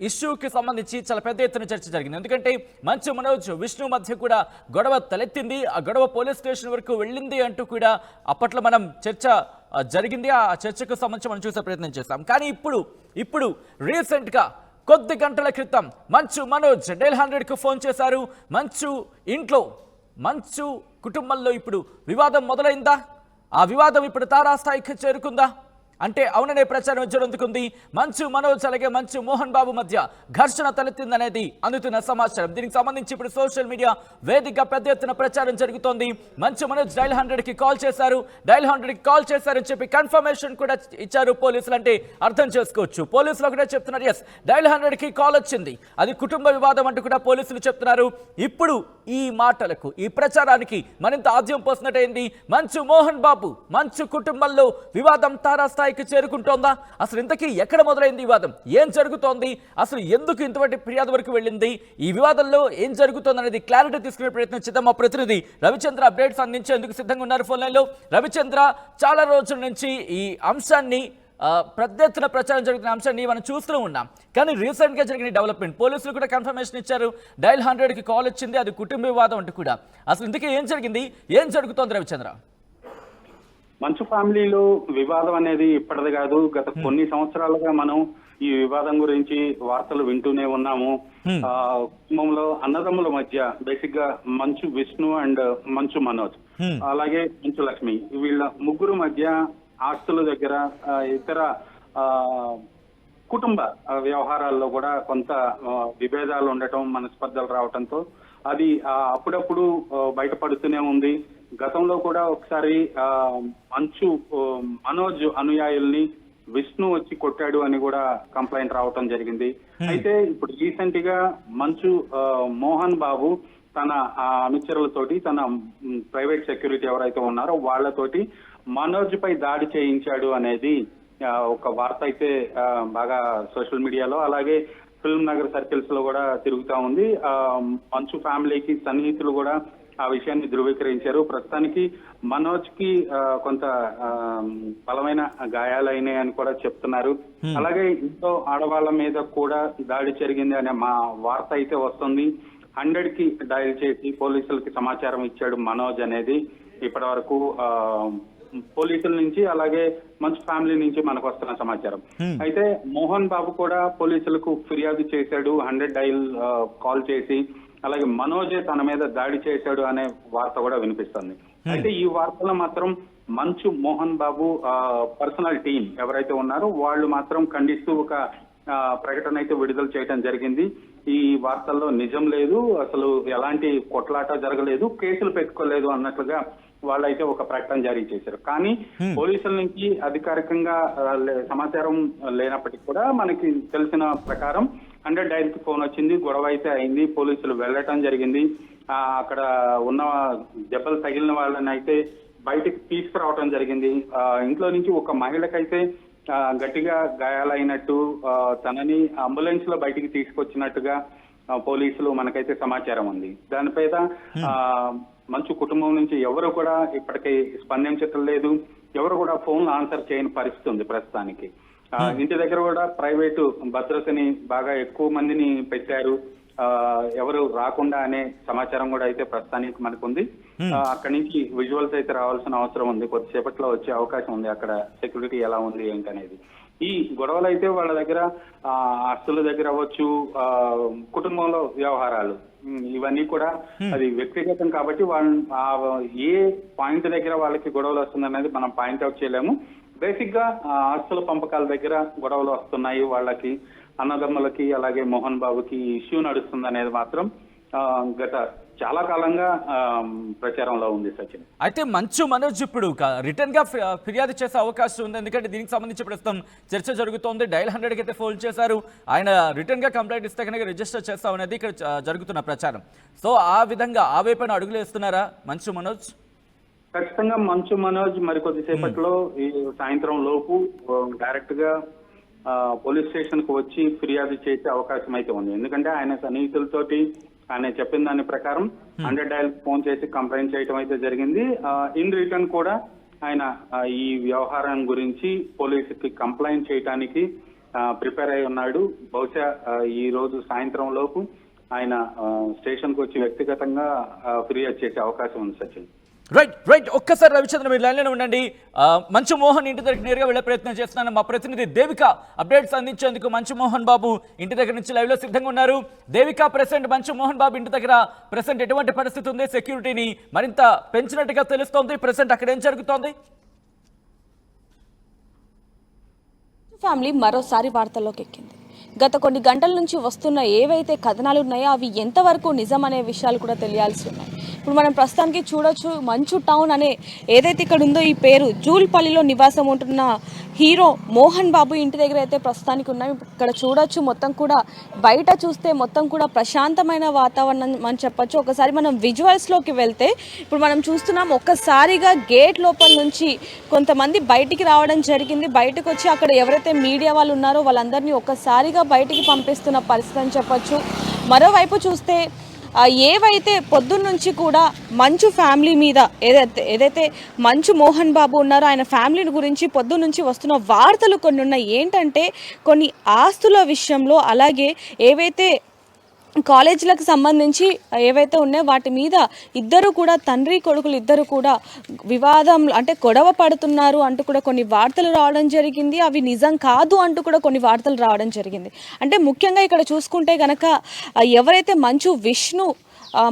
ఇష్యూకి సంబంధించి చాలా పెద్ద ఎత్తున చర్చ జరిగింది. ఎందుకంటే మంచు మనోజ్ విష్ణు మధ్య కూడా గొడవ తలెత్తింది. ఆ గొడవ పోలీస్ స్టేషన్ వరకు వెళ్ళింది అంటూ కూడా అప్పట్లో మనం చర్చ జరిగింది. ఆ చర్చకు సంబంధించి మనం చూసే ప్రయత్నం చేస్తాం. కానీ ఇప్పుడు రీసెంట్గా కొద్ది గంటల క్రితం మంచు మనోజ్ డైల్ 100కు ఫోన్ చేశారు. మంచు కుటుంబంలో ఇప్పుడు వివాదం మొదలైందా? ఆ వివాదం ఇప్పుడు తారాస్థాయికి చేరుకుందా అంటే అవుననే ప్రచారం జరుగుతుంది. మంచు మనోజ్ అలాగే మంచు మోహన్ బాబు మధ్య ఘర్షణ తలెత్తిందనేది అందుతున్న సమాచారం. దీనికి సంబంధించి ఇప్పుడు సోషల్ మీడియా వేదికగా పెద్ద ఎత్తున ప్రచారం జరుగుతోంది. మంచు మనోజ్ డైల్ 100కి కాల్ చేశారు. డైల్ 100కి కాల్ చేశారని చెప్పి కన్ఫర్మేషన్ కూడా ఇచ్చారు పోలీసులు. అంటే అర్థం చేసుకోవచ్చు, పోలీసులు ఒకటే చెప్తున్నారు, ఎస్ డైల్ 100కి కాల్ వచ్చింది, అది కుటుంబ వివాదం అంటూ కూడా పోలీసులు చెప్తున్నారు. ఇప్పుడు ఈ మాటలకు ఈ ప్రచారానికి మరింత ఆద్యం పోసినట్టయింది. మంచు మోహన్ బాబు మంచు కుటుంబంలో వివాదం తారాస్థాయికి చేరుకుంటోందా? అసలు ఇంతకీ ఎక్కడ మొదలైంది వివాదం? ఏం జరుగుతోంది? అసలు ఎందుకు ఇంతటి ఫిర్యాదు వరకు వెళ్ళింది? ఈ వివాదంలో ఏం జరుగుతోంది అనేది క్లారిటీ తీసుకునే ప్రయత్నం చేద్దాం. మా ప్రతినిధి రవిచంద్ర అప్డేట్స్ అందించేందుకు సిద్ధంగా ఉన్నారు ఫోన్ లైన్లో. రవిచంద్ర, చాలా రోజుల నుంచి ఈ అంశాన్ని పెద్ద ఎత్తున ప్రచారం జరుగుతున్న అంశాన్ని మనం చూస్తూ ఉన్నాం. కానీ రీసెంట్గా జరిగిన డెవలప్మెంట్, పోలీసులు కూడా కన్ఫర్మేషన్ ఇచ్చారు, డైల్ 100కి కాల్ వచ్చింది, అది కుటుంబ వివాదం అంటూ కూడా. అసలు ఇందుకే ఏం జరిగింది, ఏం జరుగుతోంది రవిచంద్ర? మంచు ఫ్యామిలీలో వివాదం అనేది ఇప్పటిది కాదు, గత కొన్ని సంవత్సరాలుగా మనం ఈ వివాదం గురించి వార్తలు వింటూనే ఉన్నాము. కుటుంబంలో అన్నదమ్ముల మధ్య బేసిక్ గా మంచు విష్ణు అండ్ మంచు మనోజ్ అలాగే మంచు లక్ష్మి, వీళ్ళ ముగ్గురు మధ్య ఆస్తుల దగ్గర ఇతర కుటుంబ వ్యవహారాల్లో కూడా కొంత విభేదాలు ఉండటం, మనస్పర్ధలు రావటంతో అది అప్పుడప్పుడు బయటపడుతూనే ఉంది. గతంలో కూడా ఒకసారి మంచు మనోజ్ అనుయాయుల్ని విష్ణు వచ్చి కొట్టాడు అని కూడా కంప్లైంట్ రావటం జరిగింది. అయితే ఇప్పుడు రీసెంట్ గా మంచు మోహన్ బాబు తన అనుచరులతోటి, తన ప్రైవేట్ సెక్యూరిటీ ఎవరైతే ఉన్నారో వాళ్ళతోటి మనోజ్ పై దాడి చేయించాడు అనేది ఒక వార్త అయితే బాగా సోషల్ మీడియాలో అలాగే ఫిల్మ్ నగర్ సర్కిల్స్ లో కూడా తిరుగుతా ఉంది. మంచు ఫ్యామిలీకి సన్నిహితులు కూడా ఆ విషయాన్ని ధృవీకరించారు. ప్రస్తుతానికి మనోజ్ కి కొంత బలమైన గాయాలైనాయి అని కూడా చెప్తున్నారు. అలాగే ఇంట్లో ఆడవాళ్ళ మీద కూడా దాడి జరిగింది అనే మా వార్త అయితే వస్తుంది. 100కి డయల్ చేసి పోలీసులకి సమాచారం ఇచ్చాడు మనోజ్ అనేది ఇప్పటి వరకు పోలీసుల నుంచి అలాగే మంచు ఫ్యామిలీ నుంచి మనకు వస్తున్న సమాచారం. అయితే మోహన్ బాబు కూడా పోలీసులకు ఫిర్యాదు చేశాడు, 100 డయల్ కాల్ చేసి, అలాగే మనోజే తన మీద దాడి చేశాడు అనే వార్త కూడా వినిపిస్తుంది. అయితే ఈ వార్తలో మాత్రం మంచు మోహన్ బాబు పర్సనల్ టీం ఎవరైతే ఉన్నారో వాళ్ళు మాత్రం ఖండిస్తూ ఒక ప్రకటన అయితే విడుదల చేయడం జరిగింది. ఈ వార్తల్లో నిజం లేదు, అసలు ఎలాంటి కొట్లాట జరగలేదు, కేసులు పెట్టుకోలేదు అన్నట్లుగా వాళ్ళైతే ఒక ప్రకటన జారీ చేశారు. కానీ పోలీసుల నుంచి అధికారికంగా సమాచారం లేనప్పటికీ కూడా మనకి తెలిసిన ప్రకారం 100 డైల్కి ఫోన్ వచ్చింది, గొడవ అయితే అయింది, పోలీసులు వెళ్ళటం జరిగింది. అక్కడ ఉన్న దెబ్బలు తగిలిన వాళ్ళని అయితే బయటకు తీసుకురావటం జరిగింది. ఇంట్లో నుంచి ఒక మహిళకైతే గట్టిగా గాయాలైనట్టు, తనని అంబులెన్స్ లో బయటికి తీసుకొచ్చినట్టుగా పోలీసులు మనకైతే సమాచారం ఉంది. దానిపైన మంచు కుటుంబం నుంచి ఎవరు కూడా ఇప్పటికీ స్పందించటం లేదు, ఎవరు కూడా ఫోన్ ఆన్సర్ చేయని పరిస్థితి ఉంది ప్రస్తుతానికి. ఇంటి దగ్గర కూడా ప్రైవేటు భద్రతని బాగా ఎక్కువ మందిని పెట్టారు, ఎవరు రాకుండా అనే సమాచారం కూడా అయితే ప్రస్తుతానికి మనకు ఉంది. అక్కడి నుంచి విజువల్స్ అయితే రావాల్సిన అవసరం ఉంది, కొద్దిసేపట్లో వచ్చే అవకాశం ఉంది అక్కడ సెక్యూరిటీ ఎలా ఉంది ఏంటనేది. ఈ గొడవలు అయితే వాళ్ళ దగ్గర ఆస్తుల దగ్గర అవ్వచ్చు, కుటుంబంలో వ్యవహారాలు ఇవన్నీ కూడా అది వ్యక్తిగతం కాబట్టి వాళ్ళు ఏ పాయింట్ దగ్గర వాళ్ళకి గొడవలు వస్తుందనేది మనం పాయింట్అవుట్ చేయలేము. బేసిక్ గా ఆస్తుల పంపకాల దగ్గర గొడవలు వస్తున్నాయి వాళ్ళకి, అన్నదమ్ములకి అలాగే మోహన్ బాబుకి ఇష్యూ నడుస్తుంది అనేది మాత్రం గత చాలా కాలంగా ప్రచారంలో ఉంది సచిన్. అయితే మంచు మనోజ్ ఇప్పుడు రిటర్న్ గా ఫిర్యాదు చేసే అవకాశం ఉంది, ఎందుకంటే దీనికి సంబంధించి ప్రస్తుతం చర్చ జరుగుతోంది. డైల్ 100కి అయితే ఫోన్ చేశారు, ఆయన రిటర్న్ గా కంప్లైంట్ ఇస్తే కనుక రిజిస్టర్ చేస్తామనేది ఇక్కడ జరుగుతున్న ప్రచారం. సో ఆ విధంగా ఆ వైపున అడుగులు వేస్తున్నారా మంచు మనోజ్? ఖచ్చితంగా మంచు మనోజ్ మరికొద్దిసేపట్లో ఈ సాయంత్రం లోపు డైరెక్ట్ గా పోలీస్ స్టేషన్ కు వచ్చి ఫిర్యాదు చేసే అవకాశం అయితే ఉంది. ఎందుకంటే ఆయన సన్నిహితులతోటి ఆయన చెప్పిన దాని ప్రకారం 100 డయల్ ఫోన్ చేసి కంప్లైంట్ చేయడం అయితే జరిగింది. ఇన్ రిటర్న్ కూడా ఆయన ఈ వ్యవహారం గురించి పోలీసుకి కంప్లైంట్ చేయడానికి ప్రిపేర్ అయి ఉన్నాడు. బహుశా ఈ రోజు సాయంత్రం లోపు ఆయన స్టేషన్ కు వచ్చి వ్యక్తిగతంగా ఫిర్యాదు చేసే అవకాశం ఉంది సచిన్. రైట్ ఒక్కసారి రవిచంద్ర మీరు లైన్లోనే ఉండండి. మంచు మోహన్ ఇంటి దగ్గర నేరుగా వెళ్ళే ప్రయత్నం చేస్తున్నాను. మా ప్రతినిధి దేవిక అప్డేట్స్ అందించేందుకు మంచు మోహన్ బాబు ఇంటి దగ్గర నుంచి లైవ్ లో సిద్ధంగా ఉన్నారు. దేవిక, ప్రెసెంట్ మంచు మోహన్ బాబు ఇంటి దగ్గర ప్రెసెంట్ ఎటువంటి పరిస్థితి ఉంది? సెక్యూరిటీని మరింత పెంచినట్టుగా తెలుస్తోంది. ప్రెసెంట్ అక్కడ ఏం జరుగుతోంది? ఫ్యామిలీ మరోసారి వార్తల్లోకి ఎక్కింది. గత కొన్ని గంటల నుంచి వస్తున్న ఏవైతే కథనాలు ఉన్నాయో అవి ఎంతవరకు నిజం అనే విషయాలు కూడా తెలియాల్సి ఉన్నాయి. ఇప్పుడు మనం ప్రస్తుతానికి చూడొచ్చు, మంచు టౌన్ అనే ఏదైతే ఇక్కడ ఉందో ఈ పేరు జూల్పల్లిలో నివాసం ఉంటున్న హీరో మోహన్ బాబు ఇంటి దగ్గర అయితే ప్రస్తుతానికి ఉన్నాం. ఇక్కడ చూడొచ్చు, మొత్తం కూడా బయట చూస్తే మొత్తం కూడా ప్రశాంతమైన వాతావరణం అని చెప్పొచ్చు. ఒకసారి మనం విజువల్స్లోకి వెళ్తే ఇప్పుడు మనం చూస్తున్నాం, ఒక్కసారిగా గేట్ లోపల నుంచి కొంతమంది బయటికి రావడం జరిగింది. బయటకు వచ్చి అక్కడ ఎవరైతే మీడియా వాళ్ళు ఉన్నారో వాళ్ళందరినీ ఒక్కసారిగా బయటికి పంపిస్తున్న పరిస్థితి అని చెప్పొచ్చు. మరోవైపు చూస్తే ఏవైతే పొద్దున్న నుంచి కూడా మంచు ఫ్యామిలీ మీద ఏదైతే మంచు మోహన్ బాబు ఉన్నారో ఆయన ఫ్యామిలీని గురించి పొద్దున్న నుంచి వస్తున్న వార్తలు కొన్ని ఉన్నాయి. ఏంటంటే కొన్ని ఆస్తుల విషయంలో, అలాగే ఏవైతే కాలేజీలకు సంబంధించి ఏవైతే ఉన్నాయో వాటి మీద ఇద్దరు కూడా తండ్రి కొడుకులు ఇద్దరు కూడా వివాదం అంటే గొడవ పడుతున్నారు అంటూ కూడా కొన్ని వార్తలు రావడం జరిగింది. అవి నిజం కాదు అంటూ కూడా కొన్ని వార్తలు రావడం జరిగింది. అంటే ముఖ్యంగా ఇక్కడ చూసుకుంటే కనుక ఎవరైతే మంచు విష్ణు,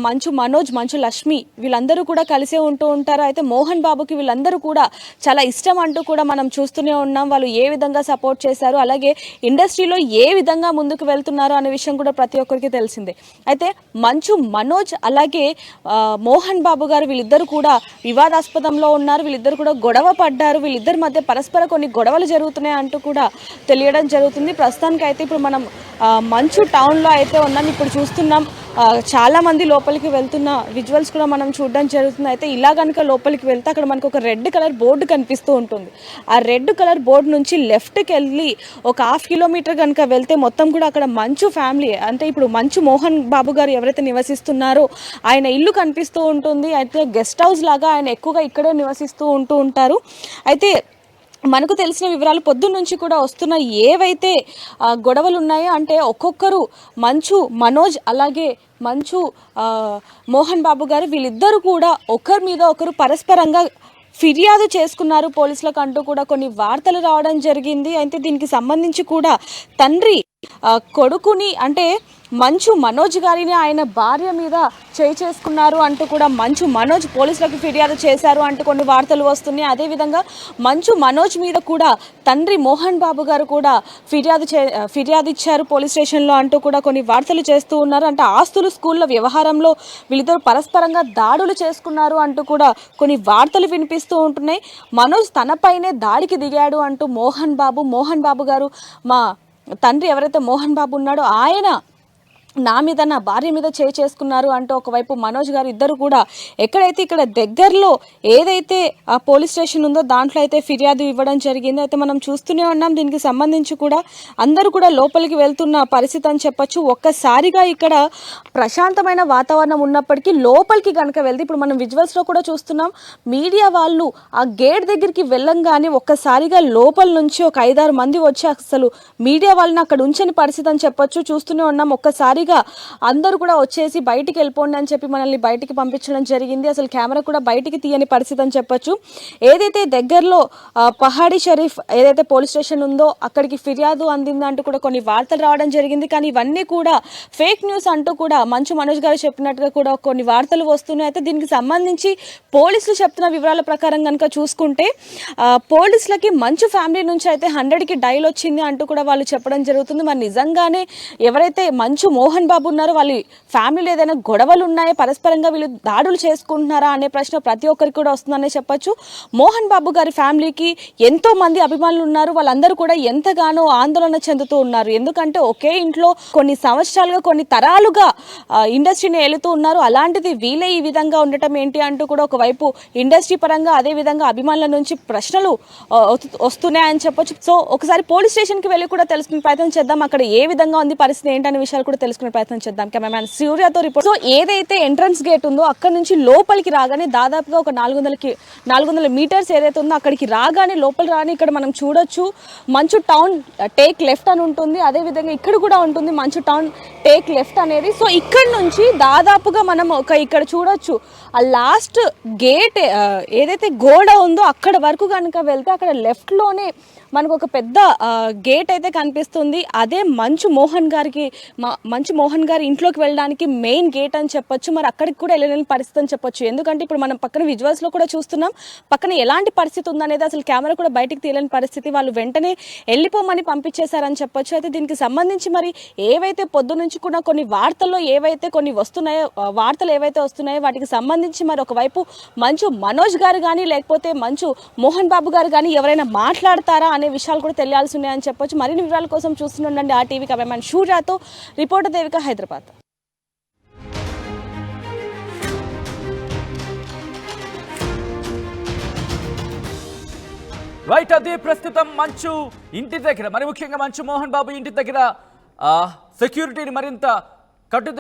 మంచు మనోజ్, మంచు లక్ష్మి వీళ్ళందరూ కూడా కలిసే ఉంటూ ఉంటారు. అయితే మోహన్ బాబుకి వీళ్ళందరూ కూడా చాలా ఇష్టం అంటూ కూడా మనం చూస్తూనే ఉన్నాం. వాళ్ళు ఏ విధంగా సపోర్ట్ చేశారు, అలాగే ఇండస్ట్రీలో ఏ విధంగా ముందుకు వెళ్తున్నారు అనే విషయం కూడా ప్రతి ఒక్కరికి తెలిసిందే. అయితే మంచు మనోజ్ అలాగే మోహన్ బాబు గారు వీళ్ళిద్దరు కూడా వివాదాస్పదంలో ఉన్నారు. వీళ్ళిద్దరు కూడా గొడవ పడ్డారు. వీళ్ళిద్దరి మధ్య పరస్పర కొన్ని గొడవలు జరుగుతున్నాయి అంటూ కూడా తెలియడం జరుగుతుంది. ప్రస్తుతానికి అయితే ఇప్పుడు మనం మంచు టౌన్లో అయితే ఉన్నాం. ఇప్పుడు చూస్తున్నాం చాలా మంది లోపలికి వెళ్తున్న విజువల్స్ కూడా మనం చూడడం జరుగుతుంది. అయితే ఇలా కనుక లోపలికి వెళ్తే అక్కడ మనకు ఒక రెడ్ కలర్ బోర్డు కనిపిస్తూ ఉంటుంది. ఆ రెడ్ కలర్ బోర్డు నుంచి లెఫ్ట్కి వెళ్ళి ఒక 1/2 కిలోమీటర్ కనుక వెళ్తే మొత్తం కూడా అక్కడ మంచు ఫ్యామిలీ అంటే ఇప్పుడు మంచు మోహన్ బాబు గారు ఎవరైతే నివసిస్తున్నారో ఆయన ఇల్లు కనిపిస్తూ ఉంటుంది. అయితే గెస్ట్ హౌస్ లాగా ఆయన ఎక్కువగా ఇక్కడే నివసిస్తూ ఉంటారు. అయితే మనకు తెలిసిన వివరాలు పొద్దున్న నుంచి కూడా వస్తున్న ఏవైతే గొడవలు ఉన్నాయో అంటే ఒక్కొక్కరు మంచు మనోజ్ అలాగే మంచు మోహన్ బాబు గారు వీళ్ళిద్దరూ కూడా ఒకరి మీద ఒకరు పరస్పరంగా ఫిర్యాదు చేసుకున్నారు పోలీసులకు అంటూ కూడా కొన్ని వార్తలు రావడం జరిగింది. అయితే దీనికి సంబంధించి కూడా తండ్రి కొడుకుని అంటే మంచు మనోజ్ గారిని ఆయన భార్య మీద చేసుకున్నారు అంటూ కూడా మంచు మనోజ్ పోలీసులకు ఫిర్యాదు చేశారు అంటూ కొన్ని వార్తలు వస్తున్నాయి. అదేవిధంగా మంచు మనోజ్ మీద కూడా తండ్రి మోహన్ బాబు గారు కూడా ఫిర్యాదు ఇచ్చారు పోలీస్ స్టేషన్లో అంటూ కూడా కొన్ని వార్తలు చేస్తూ ఉన్నారు. అంటే ఆస్తులు, స్కూళ్ళ వ్యవహారంలో వీళ్ళిద్దరు పరస్పరంగా దాడులు చేసుకున్నారు అంటూ కూడా కొన్ని వార్తలు వినిపిస్తూ ఉంటున్నాయి. మనోజ్ తనపైనే దాడికి దిగాడు అంటూ మోహన్ బాబు గారు మా తండ్రి ఎవరైతే మోహన్ బాబు ఉన్నాడో ఆయన నా మీద నా భార్య మీద చేసుకున్నారు అంటూ ఒకవైపు మనోజ్ గారు ఇద్దరు కూడా ఎక్కడైతే ఇక్కడ దగ్గరలో ఏదైతే ఆ పోలీస్ స్టేషన్ ఉందో దాంట్లో అయితే ఫిర్యాదు ఇవ్వడం జరిగింది. అయితే మనం చూస్తూనే ఉన్నాం. దీనికి సంబంధించి కూడా అందరూ కూడా లోపలికి వెళ్తున్న పరిస్థితి అని చెప్పొచ్చు. ఒక్కసారిగా ఇక్కడ ప్రశాంతమైన వాతావరణం ఉన్నప్పటికీ లోపలికి కనుక వెళ్తే ఇప్పుడు మనం విజువల్స్లో కూడా చూస్తున్నాం, మీడియా వాళ్ళు ఆ గేట్ దగ్గరికి వెళ్ళంగానే ఒక్కసారిగా లోపల నుంచి ఒక 5-6 మంది వచ్చి అసలు మీడియా వాళ్ళని అక్కడ ఉంచని పరిస్థితి అని చెప్పొచ్చు. చూస్తూనే ఉన్నాం. ఒక్కసారి అందరూ కూడా వచ్చేసి బయటికి వెళ్ళిపోండి అని చెప్పి మనల్ని బయటికి పంపించడం జరిగింది. అసలు కెమెరా కూడా బయటికి తీయని పరిస్థితి అని చెప్పొచ్చు. ఏదైతే దగ్గరలో పహాడీ షరీఫ్ ఏదైతే పోలీస్ స్టేషన్ ఉందో అక్కడికి ఫిర్యాదు అందిందంటూ కూడా కొన్ని వార్తలు రావడం జరిగింది. కానీ ఇవన్నీ కూడా ఫేక్ న్యూస్ అంటూ కూడా మంచు మనోజ్ గారు చెప్పినట్టుగా కూడా కొన్ని వార్తలు వస్తున్నాయి. అయితే దీనికి సంబంధించి పోలీసులు చెప్తున్న వివరాల ప్రకారం కనుక చూసుకుంటే పోలీసులకి మంచు ఫ్యామిలీ నుంచి అయితే 100కి డైల్ వచ్చింది అంటూ కూడా వాళ్ళు చెప్పడం జరుగుతుంది. మరి నిజంగానే ఎవరైతే మంచు మోహన్ బాబు ఉన్నారు వాళ్ళ ఫ్యామిలీలో ఏదైనా గొడవలు ఉన్నాయా, పరస్పరంగా వీళ్ళు దాడులు చేసుకుంటున్నారా అనే ప్రశ్న ప్రతి ఒక్కరికి కూడా వస్తుందనే చెప్పొచ్చు. మోహన్ బాబు గారి ఫ్యామిలీకి ఎంతో మంది అభిమానులు ఉన్నారు. వాళ్ళందరూ కూడా ఎంతగానో ఆందోళన చెందుతూ ఉన్నారు. ఎందుకంటే ఒకే ఇంట్లో కొన్ని సంవత్సరాలుగా కొన్ని తరాలుగా ఇండస్ట్రీని ఏలుతూ ఉన్నారు. అలాంటిది వీళ్ళే ఈ విధంగా ఉండటం ఏంటి అంటూ కూడా ఒకవైపు ఇండస్ట్రీ పరంగా అదే విధంగా అభిమానుల నుంచి ప్రశ్నలు వస్తున్నాయని చెప్పొచ్చు. సో ఒకసారి పోలీస్ స్టేషన్కి వెళ్ళి కూడా తెలుసుకునే ప్రయత్నం చేద్దాం. అక్కడ ఏ విధంగా ఉంది పరిస్థితి ఏంటనే విషయాలు కూడా తెలుసు. తెలుసుకునే ప్రయత్నం చేద్దాం. కెమెరామ్యాన్ సూర్యతో రిపోర్ట్. సో ఏదైతే ఎంట్రన్స్ గేట్ ఉందో అక్కడ నుంచి లోపలికి రాగానే దాదాపుగా ఒక 400 మీటర్స్ ఏదైతే ఉందో అక్కడికి రాగానే లోపల రాని ఇక్కడ మనం చూడొచ్చు మంచు టౌన్ టేక్ లెఫ్ట్ అని ఉంటుంది. అదేవిధంగా ఇక్కడ కూడా ఉంటుంది మంచు టౌన్ టేక్ లెఫ్ట్ అనేది. సో ఇక్కడ నుంచి దాదాపుగా మనం ఇక్కడ చూడొచ్చు ఆ లాస్ట్ గేట్ ఏదైతే గోడ ఉందో అక్కడ వరకు కనుక వెళ్తే అక్కడ లెఫ్ట్లోనే మనకు ఒక పెద్ద గేట్ అయితే కనిపిస్తుంది. అదే మంచు మోహన్ గారి ఇంట్లోకి వెళ్ళడానికి మెయిన్ గేట్ అని చెప్పొచ్చు. మరి అక్కడికి కూడా వెళ్ళలేని పరిస్థితి అని చెప్పొచ్చు. ఎందుకంటే ఇప్పుడు మనం పక్కన విజువల్స్లో కూడా చూస్తున్నాం పక్కన ఎలాంటి పరిస్థితి ఉందనేది అసలు కెమెరా కూడా బయటికి తీయలేని పరిస్థితి. వాళ్ళు వెంటనే వెళ్ళిపోమని పంపించేశారని చెప్పొచ్చు. అయితే దీనికి సంబంధించి మరి ఏవైతే పొద్దు నుంచి కూడా కొన్ని వార్తల్లో ఏవైతే కొన్ని వస్తున్నాయో వార్తలు ఏవైతే వస్తున్నాయో వాటికి సంబంధించి మరి ఒకవైపు మంచు మనోజ్ గారు కానీ లేకపోతే మంచు మోహన్ బాబు గారు కానీ ఎవరైనా మాట్లాడతారా అనే విషయాలు కూడా తెలియాల్సి ఉన్నాయని చెప్పొచ్చు. మరిన్ని వివరాల కోసం చూస్తుండండి ఆ టీవీ. కెమెరామ్యాన్ సూర్యతో రిపోర్టర్ దేవిక, హైదరాబాద్. రైట్, అదే ప్రస్తుతం మంచు ఇంటి దగ్గర మరి ముఖ్యంగా మంచు మోహన్ బాబు ఇంటి దగ్గర సెక్యూరిటీని మరింత కట్టు